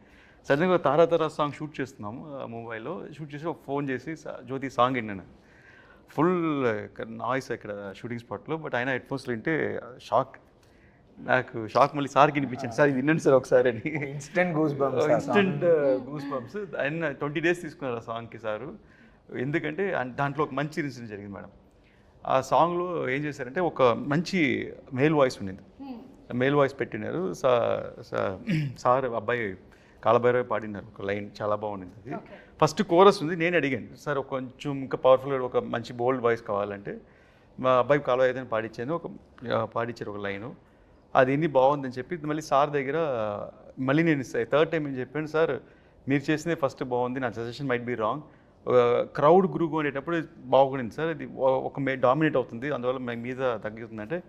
సడన్గా తారా సాంగ్ షూట్ చేస్తున్నాము ముంబైలో. షూట్ చేసి ఒక ఫోన్ చేసి జ్యోతి సాంగ్ విన్నాను. ఫుల్ నాయిస్ ఇక్కడ షూటింగ్ స్పాట్లో, బట్ ఆయన హెడ్ ఫోన్స్లో వింటే షాక్. నాకు షాక్ మళ్ళీ సార్కి వినిపించింది, సార్ ఇది వినండి సార్ ఒకసారి అని. Instant goose bumps. ఆయన 20 డేస్ తీసుకున్నారు ఆ సాంగ్కి సారు. ఎందుకంటే దాంట్లో ఒక మంచి ఇన్సిడెంట్ జరిగింది మేడం. ఆ సాంగ్లో ఏం చేశారంటే ఒక మంచి మేల్ వాయిస్ ఉండింది, మేల్ వాయిస్ పెట్టినారు. సార్ అబ్బాయి కాలభైరవి పాడినారు ఒక లైన్, చాలా బాగుండింది అది. ఫస్ట్ కోరస్ ఉంది, నేను అడిగాను సార్ కొంచెం ఇంకా పవర్ఫుల్గా ఒక మంచి బోల్డ్ వాయిస్ కావాలంటే మా అబ్బాయి కాలభైరవి పాడించాను, పాడించారు ఒక లైను. అది ఎన్ని బాగుందని చెప్పి మళ్ళీ సార్ దగ్గర మళ్ళీ నేను 3rd టైం ఏం చెప్పాను, సార్ మీరు చేసిందే ఫస్ట్ బాగుంది, నా suggestion might be wrong, crowd group అనేటప్పుడు బాగుండింది సార్, ఇది ఒక డామినేట్ అవుతుంది, అందువల్ల మీద తగ్గుతుందంటే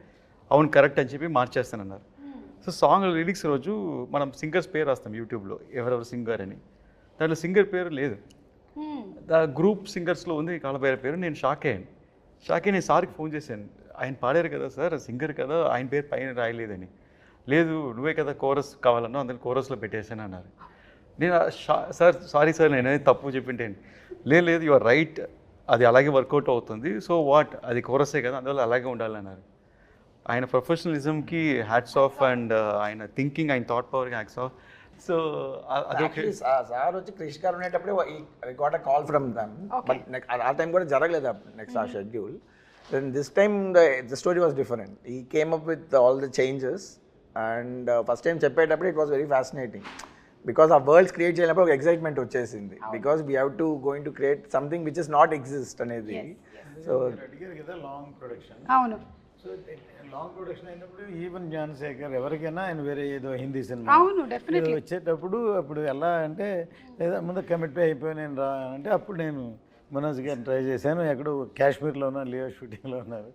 అవును కరెక్ట్ అని చెప్పి మార్చేస్తానన్నారు. సో సాంగ్ లిరిక్స్ రోజు మనం సింగర్స్ పేరు రాస్తాం యూట్యూబ్లో, ఎవరెవరు సింగర్ అని. దాంట్లో సింగర్ పేరు లేదు, గ్రూప్ సింగర్స్లో ఉంది కాలభైరవి పేరు. నేను షాక్ అయ్యాను. నేను సార్కి ఫోన్ చేశాను, ఆయన పాడారు కదా సార్, సింగర్ కదా, ఆయన పేరు పైన రాయలేదని. లేదు నువ్వే కదా కోరస్ కావాలన్నా, అందులో కోరస్లో పెట్టేశాను అన్నారు. నేను సార్ సారీ సార్ నేను తప్పు చెప్పింటేను. లేదు యు ఆర్ రైట్, అది అలాగే వర్కౌట్ అవుతుంది, సో వాట్ అది కోరసే కదా, అందువల్ల అలాగే ఉండాలన్నారు. ఆయన ప్రొఫెషనలిజంకి హ్యాట్స్ ఆఫ్, అండ్ ఆయన థింకింగ్, ఆయన థాట్ పవర్కి హ్యాట్స్ ఆఫ్. సో అదొక సార్ వచ్చి క్రిష్ గారు ఉండేటప్పుడు I got a call from them, but ఆ టైం కూడా జరగలేదు నెక్స్ట్ ఆ schedule. Then this time the story was different. We came up with all the changes, and first time చెప్పేటప్పుడు it was very fascinating, because ఆ worlds create చేయనప్పుడు ఒక excitement వచ్చేసింది, because we have to going to create something which is not exist అనేది. So అడిగారు కదా long production. అవును, so long production అయినప్పుడు ఈవెన్ జ్ఞానశేఖర్ ఎవరికైనా ఆయన వేరే ఏదో హిందీ సినిమా అవును, డెఫినెట్లీ వచ్చేటప్పుడు అప్పుడు ఎలా అంటే లేదా ముందు కమిట్ అయిపోయి నేను రా అంటే అప్పుడు నేను మనోజ్ గారిని ట్రై చేశాను, ఎక్కడో కాశ్మీర్లో ఉన్నా, లియో షూటింగ్లో ఉన్నారు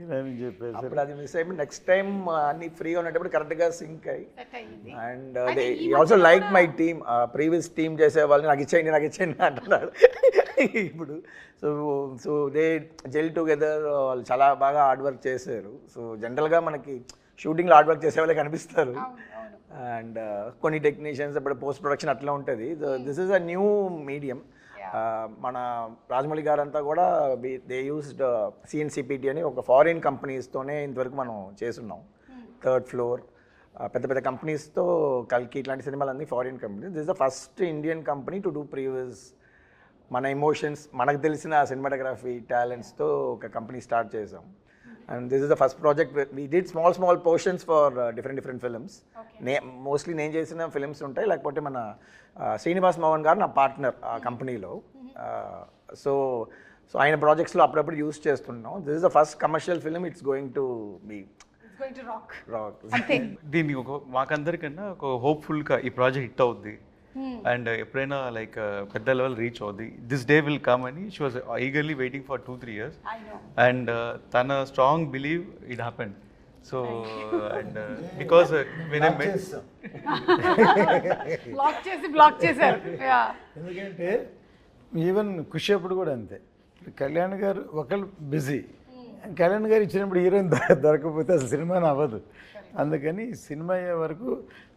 ఇలా అని చెప్పేసి. అప్పుడు అది మిస్ అయిపోయి నెక్స్ట్ టైం అన్ని ఫ్రీగా ఉన్నప్పుడు కరెక్ట్గా సింక్ అయ్యి, and also like my team, previous team చేసే వాళ్ళని నాకు ఇచ్చేయండి అంటున్నారు ఇప్పుడు. సో దే జెల్ టుగెదర్, వాళ్ళు చాలా బాగా హార్డ్ వర్క్ చేశారు. సో జనరల్గా మనకి షూటింగ్లో హార్డ్ వర్క్ చేసే వాళ్ళే కనిపిస్తారు, అండ్ కొన్ని టెక్నీషియన్స్ ఇప్పుడు పోస్ట్ ప్రొడక్షన్ అట్లా ఉంటుంది. This is a new medium. మన రాజమౌళి గారు అంతా కూడా దే యూస్డ్ సిఎన్సిపిటి అని ఒక ఫారిన్ కంపెనీస్తోనే ఇంతవరకు మనం చేస్తున్నాం. 3rd ఫ్లోర్ పెద్ద పెద్ద కంపెనీస్తో కల్కి ఇట్లాంటి సినిమాలన్నీ foreign companies. This is the first Indian company to do previous మన ఎమోషన్స్, మనకు తెలిసిన సినిమాటోగ్రఫీ టాలెంట్స్తో ఒక కంపెనీ స్టార్ట్ చేసాం. And this is the first project we did small portions for different films. Mostly నేను చేసిన ఫిల్మ్స్ ఉంటాయి, లేకపోతే మన శ్రీనివాస్ మోహన్ గారు నా పార్ట్నర్ ఆ కంపెనీలో. సో ఆయన ప్రాజెక్ట్స్లో అప్పుడప్పుడు యూస్ చేస్తున్నాం. This is the first commercial film, it's going to be rock. దీన్ని మాకందరికన్నా ఒక హోప్ఫుల్గా ఈ ప్రాజెక్ట్ హిట్ అవుద్ది, అండ్ ఎప్పుడైనా లైక్ పెద్ద లెవెల్ రీచ్ అవుద్ది, దిస్ డే విల్ కమ్ అని she was eagerly waiting for 2-3 years, and తన strong believe it happened. So and because when I met block చేశారు. ఎందుకంటే ఈవెన్ ఖుషి అప్పుడు కూడా అంతే, కళ్యాణ్ గారు ఒకళ్ళు బిజీ, కళ్యాణ్ గారు ఇచ్చినప్పుడు హీరోయిన్ దొరకకపోతే అసలు సినిమాని అవ్వదు. అందుకని సినిమా అయ్యే వరకు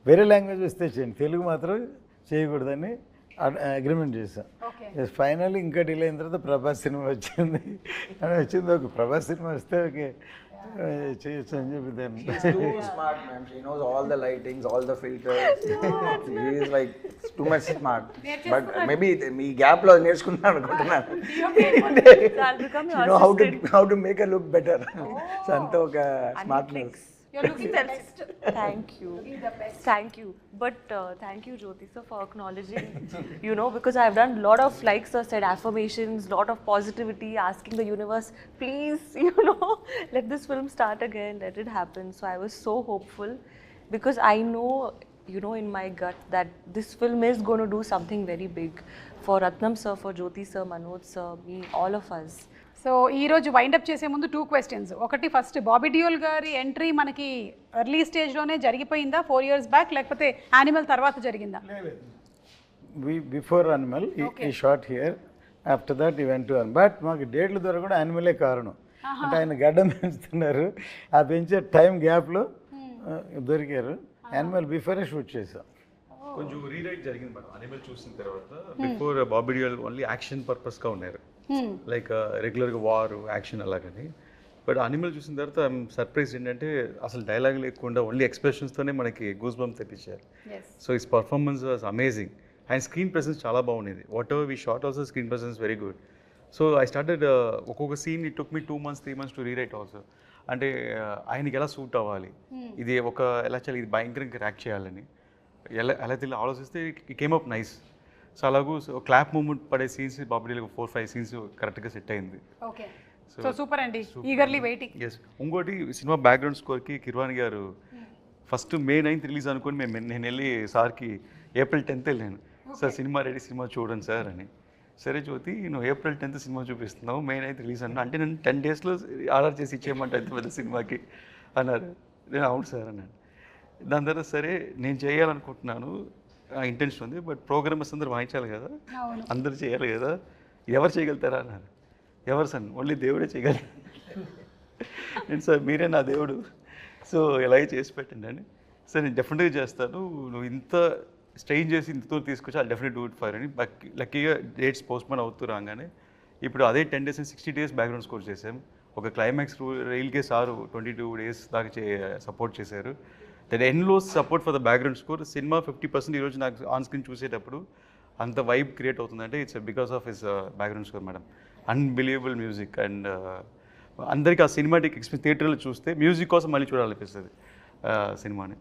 వేరే లాంగ్వేజ్ వస్తే చేయండి, తెలుగు మాత్రం చేయకూడదని అగ్రిమెంట్ చేశాం. ఫైనల్ ఇంకా డిలే అయిన తర్వాత ప్రభాస్ సినిమా వచ్చింది అని వచ్చింది. ఒక ప్రభాస్ సినిమా వస్తే ఓకే చేయొచ్చు అని చెప్పి దాన్ని. Too smart, ma'am. She knows all the lightings, all the filters. She is like too much smart. But maybe me gap లో నేర్చుకున్నాను అనుకుంటున్నాను. You know how to make her look better. So అంత ఒక smartness. You're looking the best. Thank you. You're the best. Thank you. But thank you, Jyoti sir, for acknowledging, you know, because I've done a lot of, like sir said, affirmations, lot of positivity, asking the universe, please, you know, let this film start again, let it happen. So I was so hopeful, because I know, you know, in my gut that this film is going to do something very big for Ratnam sir, for Jyoti sir, Manoj sir, me, all of us. So ఈరోజు wind up చేసే ముందు 2 questions. ఒకటి, first Bobby Deol గారి entry మనకి early స్టేజ్లోనే జరిగిపోయిందా 4 years back, లేకపోతే animal తర్వాత జరిగిందా? బిఫోర్ అనిమల్ ఈ షార్ట్ హియర్, ఆఫ్టర్ దట్ ఈ వెంట్ టు అన్. బట్ మాకు డేట్లు దొరకడం యానిమలే కారణం. అంటే ఆయన గడ్డం పెంచుతున్నారు, ఆ పెంచే టైం గ్యాప్లో దొరికారు. యానిమల్ బిఫోరే షూట్ చేసాం. కొంచెం రీరైట్ జరిగింది మేడం అనిమల్ చూసిన తర్వాత. Before Bobby Deol only action పర్పస్గా ఉన్నారు, లైక్ రెగ్యులర్గా వార్ యాక్షన్ అలాగని. బట్ అనిమల్ చూసిన తర్వాత ఐఎమ్ సర్ప్రైజ్ ఏంటంటే అసలు డైలాగ్ లేకుండా ఓన్లీ ఎక్స్ప్రెషన్స్తోనే మనకి గూస్ బంప్స్ తెప్పించారు. So his performance was amazing. ఆయన స్క్రీన్ ప్రెసెన్స్ చాలా బాగుండేది. Whatever we shot also screen presence very good. So I started ఒక్కొక్క scene it took me 2 months 3 months to rewrite also. అంటే ఆయనకి ఎలా సూట్ అవ్వాలి, ఇది ఎలా చేయాలి, ఇది భయంకరంగా ర్యాక్ చేయాలని ఎలా తెలియ ఆలోచిస్తే it came up nice. So అలాగూ క్లాప్ మూమెంట్ పడే సీన్స్ బాబుడీలో 4-5 సీన్స్ కరెక్ట్గా సెట్ అయింది. ఓకే, సో సూపర్ అండి, ఈగర్లీ వెయిటింగ్. ఎస్, ఇంకోటి సినిమా బ్యాక్గ్రౌండ్ స్కోర్కి కిర్వాణి గారు ఫస్ట్ May 9th రిలీజ్ అనుకొని నేను వెళ్ళి సార్కి April 10th వెళ్ళాను. సార్ సినిమా రెడీ, సినిమా చూడండి సార్ అని. సరే జ్యోతి, నువ్వు April 10th సినిమా చూపిస్తున్నావు, May 9th రిలీజ్ అన్నా, అంటే నేను 10 daysలో ఆర్డర్ చేసి ఇచ్చేయమంటే ఎంత పెద్ద సినిమాకి అన్నారు. నేను అవును సార్ అన్నాను. దాని తర్వాత సరే నేను చేయాలనుకుంటున్నాను, ఇంటెన్షన్ ఉంది, బట్ ప్రోగ్రామర్స్ అందరూ వాయించాలి కదా, అందరూ చేయాలి కదా, ఎవరు చేయగలుగుతారా అన్నారు. ఎవరు సార్, ఓన్లీ దేవుడే చేయగలరు. నేను సార్ మీరే నా దేవుడు, సో ఎలాగే చేసి పెట్టండి అని. సార్ నేను డెఫినెట్గా చేస్తాను, నువ్వు ఇంత స్ట్రెయిన్ చేసి ఇంతతో తీసుకొచ్చి I definite do it for అని. లక్కీగా డేట్స్ పోస్ట్పోన్ అవుతూ రాగానే ఇప్పుడు అదే 10 days 60 days బ్యాక్గ్రౌండ్ స్కోర్ చేసాం. ఒక క్లైమాక్స్ రైల్కే సారు 22 days దాకా సపోర్ట్ చేశారు. That endless support for the background score. Cinema 50% ఈరోజు నాకు ఆన్ స్క్రీన్ చూసేటప్పుడు అంత వైబ్ క్రియేట్ అవుతుందంటే it's because of his background score madam. Unbelievable music. And అందరికీ ఆ సినిమాటిక్ ఎక్స్పీరియన్స్ థియేటర్లో చూస్తే మ్యూజిక్ కోసం మళ్ళీ చూడాలనిపిస్తుంది సినిమాని.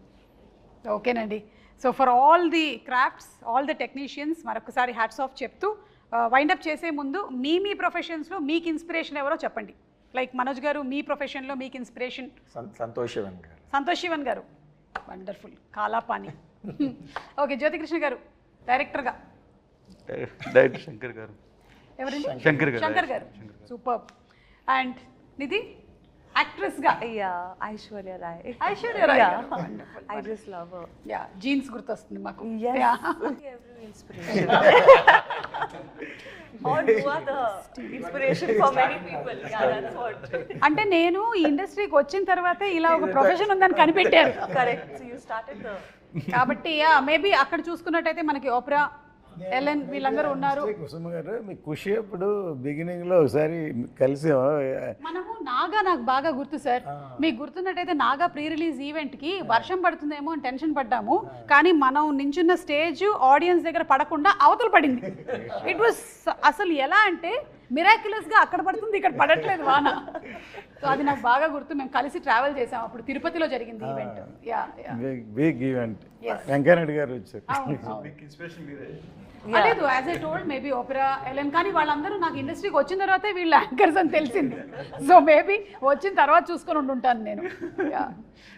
ఓకేనండి, so for all the crafts, all the technicians మరొకసారి హ్యాట్స్ ఆఫ్ చెప్తూ వైండప్ చేసే ముందు మీ ప్రొఫెషన్స్లో మీకు ఇన్స్పిరేషన్ ఎవరో చెప్పండి. లైక్ మనోజ్ గారు, మీ ప్రొఫెషన్లో మీకు ఇన్స్పిరేషన్? సంతోష్ శివన్ గారు. సంతోష్ శివన్ గారు, వండర్ఫుల్, కాలాపాని. ఓకే, జ్యోతికృష్ణ గారు డైరెక్టర్గా? డైరెక్టర్ శంకర్ గారు. ఎవరండి? శంకర్ గారు. సూపర్. అండ్ నిధి యాక్ట్రెస్గా? Aishwarya Rai. Aishwarya Rai, I just love her. Yeah, Jeans గుర్తొస్తుంది మాకు. Yes. Every inspiration. Or you are the inspiration for many people. Yeah, that's what. అంటే నేను ఈ ఇండస్ట్రీకి వచ్చిన తర్వాతే ఇలా ఒక ప్రొఫెషన్ ఉందని కనిపెట్టారు. Correct. So you started the. కాబట్టి మేబీ అక్కడ చూసుకున్నట్టయితే మనకి ఓప్రా, ఎలెన్ వీళ్ళందరూ ఉన్నారు. కుసుమ గారు, మీ ఖుషి అప్పుడు బిగినింగ్లో ఒకసారి కలిసాము. మనము నాగా, నాకు బాగా గుర్తు సార్, మీకు గుర్తున్నట్టయితే నాగా ప్రీ రిలీజ్ ఈవెంట్కి వర్షం పడుతుందేమో అని టెన్షన్ పడ్డాము, కానీ మనం నించున్న స్టేజ్ ఆడియన్స్ దగ్గర పడకుండా అవతల పడింది. ఇట్ వాస్ అసలు ఎలా అంటే మిరాక్యులస్గా అక్కడ పడుతుంది, ఇక్కడ పడట్లేదు వాన. సో అది నాకు బాగా గుర్తు. మేము కలిసి ట్రావెల్ చేసాం, అప్పుడు తిరుపతిలో జరిగింది ఈవెంట్. Big event. వెంకయ్యనాయుడు గారు వచ్చారు. లేదు, as I told maybe Opera, Ellen, కానీ వాళ్ళందరూ నాకు ఇండస్ట్రీకి వచ్చిన తర్వాతే వీళ్ళు యాంకర్స్ అని తెలిసింది. సో మేబీ వచ్చిన తర్వాత చూసుకొని ఉండుంటాను నేను.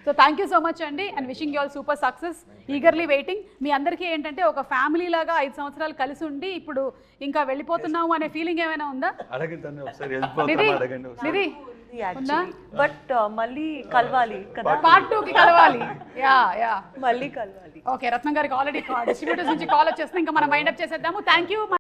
So thank you so much అండి, and wishing you all super success. Eagerly waiting. మీ అందరికీ ఏంటంటే ఒక ఫ్యామిలీ లాగా 5 సంవత్సరాలు కలిసి ఉండి ఇప్పుడు ఇంకా వెళ్ళిపోతున్నాము అనే ఫీలింగ్ ఏమైనా ఉందా? నిధి బట్ మళ్ళీ కలవాలి కదా, Part 2కి కలవాలి. యా మళ్ళీ కలవాలి. ఓకే, రత్నం గారికి ఆల్రెడీ డిస్ట్రిబ్యూటర్స్ నుంచి కాల్ వచ్చేస్తుంది. ఇంకా మనం వైండప్ చేసేద్దాము. Thank you.